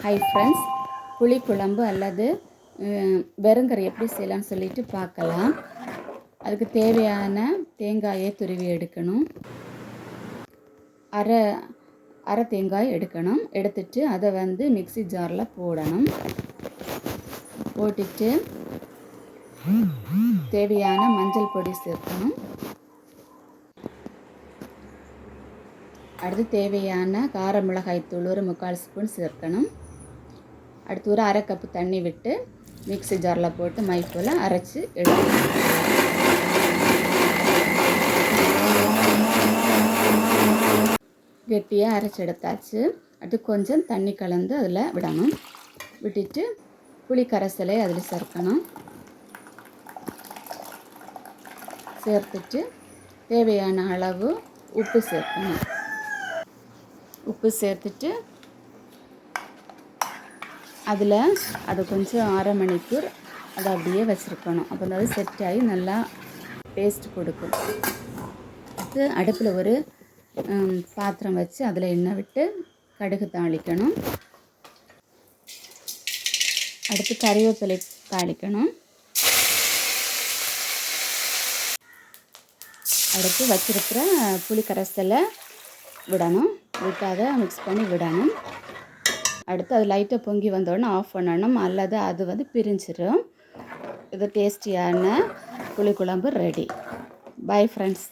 Hi friends, புளிக்குழம்பு அல்லது வெறுங்கறி எப்படி செய்யலாம்னு சொல்லிட்டு பார்க்கலாம். அதுக்கு தேவையான தேங்காயை துருவி எடுக்கணும். அரை தேங்காய் எடுக்கணும். எடுத்துட்டு அதை மிக்ஸி ஜாரில் போடணும். போட்டுட்டு தேவையான மஞ்சள் பொடி சேர்க்கணும். அடுத்து தேவையான கார மிளகாய் தூள் ஒரு 3/4 ஸ்பூன் சேர்க்கணும். அடுத்து ஒரு அரை கப்பு தண்ணி விட்டு மிக்ஸி ஜாரில் போட்டு மை போல் அரைச்சி எடுக்கணும். கெட்டியாக அரைச்சி எடுத்தாச்சு. அடுத்து கொஞ்சம் தண்ணி கலந்து அதில் விடணும். விட்டுட்டு புளி கரைசலை அதில் சேர்க்கணும். சேர்த்துட்டு தேவையான அளவு உப்பு சேர்க்கணும். உப்பு சேர்த்துட்டு அதில் அது கொஞ்சம் அரை மணிக்கூர் அதை அப்படியே வச்சுருக்கணும். அப்போ அது செட் ஆகி நல்லா டேஸ்ட் கொடுக்கும். அடுத்து அடுப்பில் ஒரு பாத்திரம் வச்சு அதில் எண்ணெய் விட்டு கடுகு தாளிக்கணும். அடுத்து கறிவேப்பிலை தாளிக்கணும். அடுத்து வச்சிருக்கிற புளி கரைசலை விடணும். விட்டு அதை மிக்ஸ் பண்ணி விடணும். அடுத்து அது லைட்டாக பொங்கி வந்தோடனே ஆஃப் பண்ணணும், அல்லது அது பிரிஞ்சிடும். இது டேஸ்டியான புளிக்குழம்பு ரெடி. Bye friends.